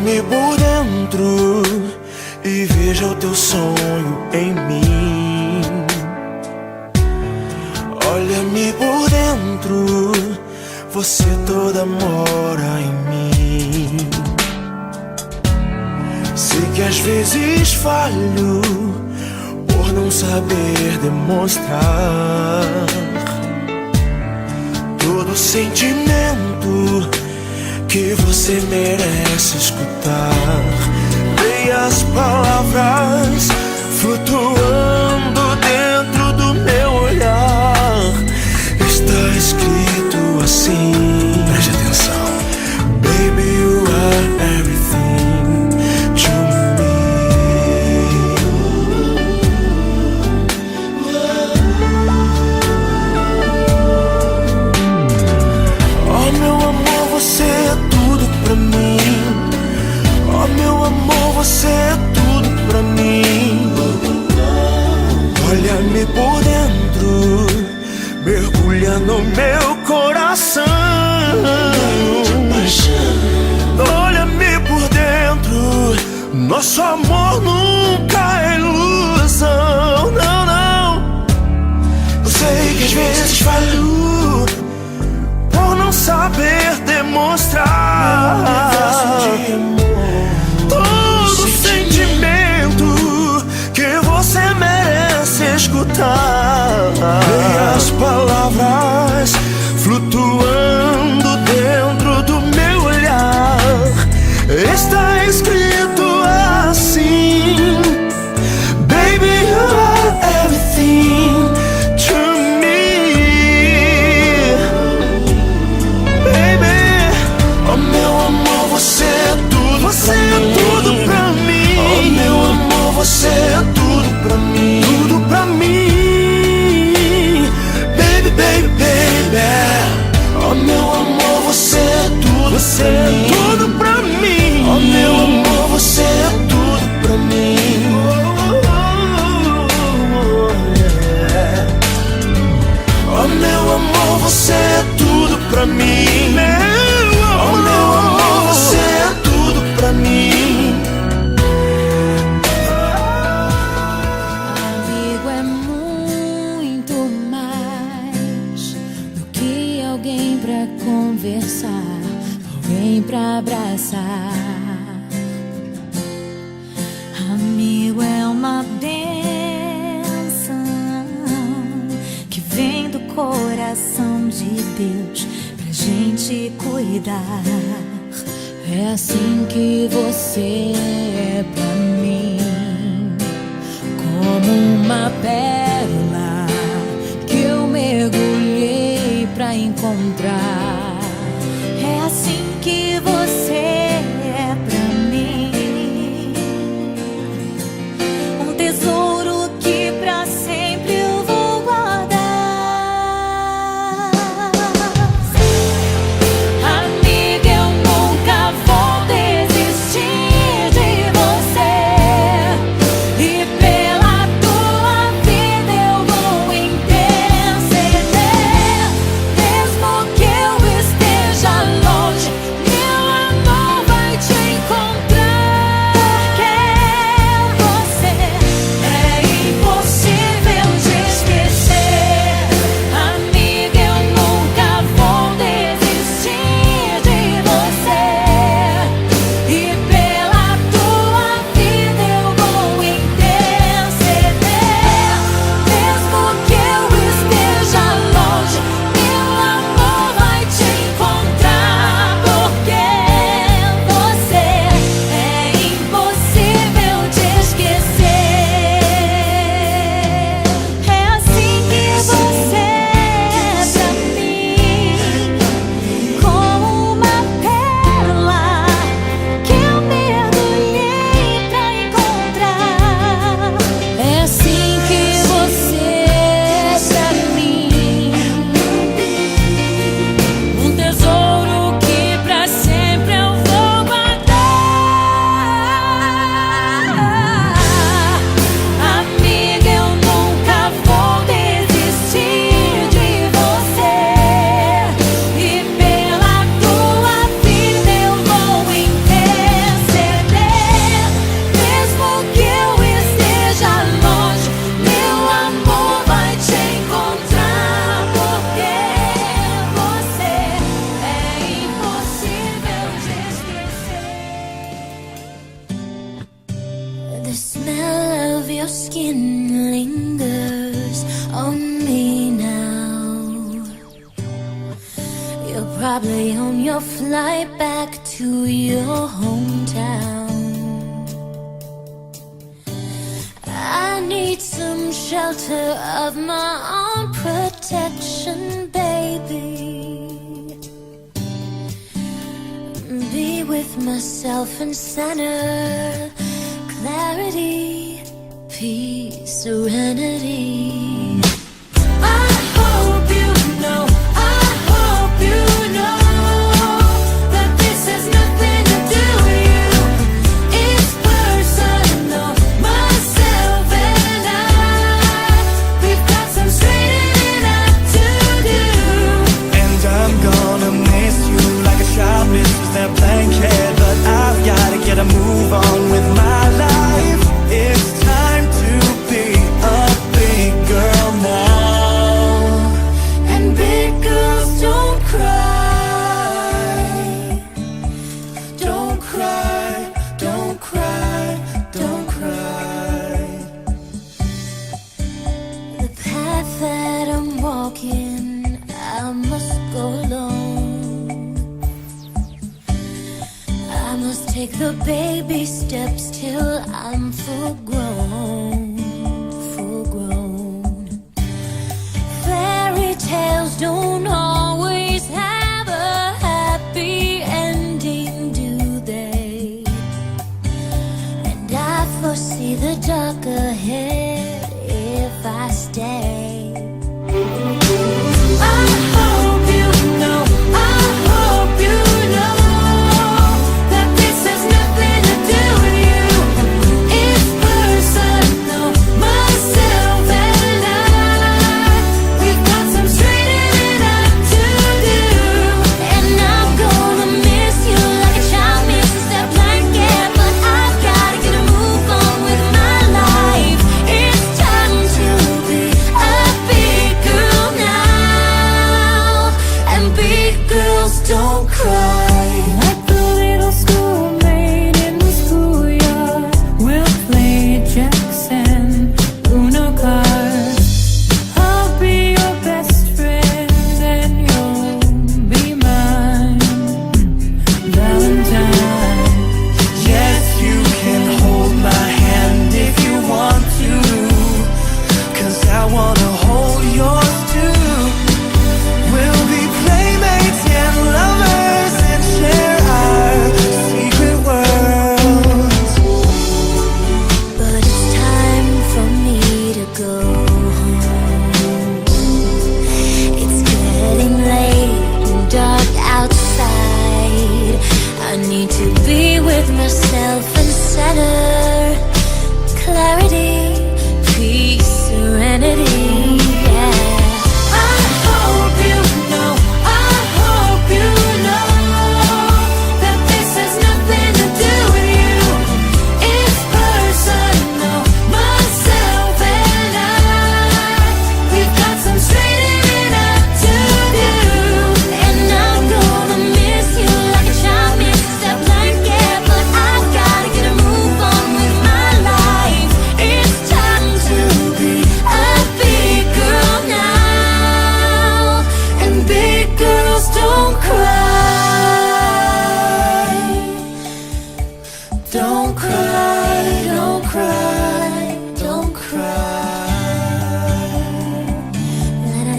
Olha-me por dentro e veja o teu sonho em mim. Olha-me por dentro, você toda mora em mim. Sei que às vezes falho por não saber demonstrar todo o sentimento que você merece escutar. Leia as palavras flutuando dentro do meu olhar. Está escrito assim, preste atenção: Baby, you are everything to me. Oh, meu amor, você é tudo pra mim. Oh, meu amor, você é tudo pra mim. Olha-me por dentro, mergulha no meu coração. Olha-me por dentro, nosso amor nunca é ilusão. Não, não. Eu sei que às vezes falho por não saber demonstrar todo o sentimento que você merece escutar. Leia as palavras flutuando dentro do meu olhar. Está escrito assim: Baby, you are everything to me. Baby, oh meu amor, você é tudo, você é tudo pra mim. Oh meu amor, você é tudo pra mim, tudo pra mim. Baby, baby, baby, oh meu amor, você é tudo, você é tudo pra mim. Oh meu amor, você é tudo pra mim. Oh meu amor, você é tudo pra mim. Oh meu amor, você é tudo pra mim. Amigo é muito mais do que alguém pra conversar, alguém pra abraçar. Amigo é uma bênção que vem do coração de Deus pra gente cuidar. É assim que você é pra mim, como uma pérola que eu mergulhei pra encontrar. É assim que você é pra mim, um tesouro que pra sempre eu vou guardar. Amiga, eu nunca vou desistir de você, e pela tua vida eu vou interceder. Mesmo que eu your skin lingers on me now. You're probably on your flight back to your hometown. I need some shelter of my own protection, baby. Be with myself and center clarity, peace, serenity. I hope you know, I hope you know that this has nothing to do with you. It's personal, myself and I. We've got some straightening out to do. And I'm gonna miss you like a child misses their blanket, but I've gotta get a move on with my life. It's time to be a big girl now. And big girls don't cry. Don't cry, don't cry, don't cry. The path that I'm walking, I must go alone. I must take the baby steps till I'm full grown, full grown. Fairy tales don't always have a happy ending, do they? And I foresee the dark ahead.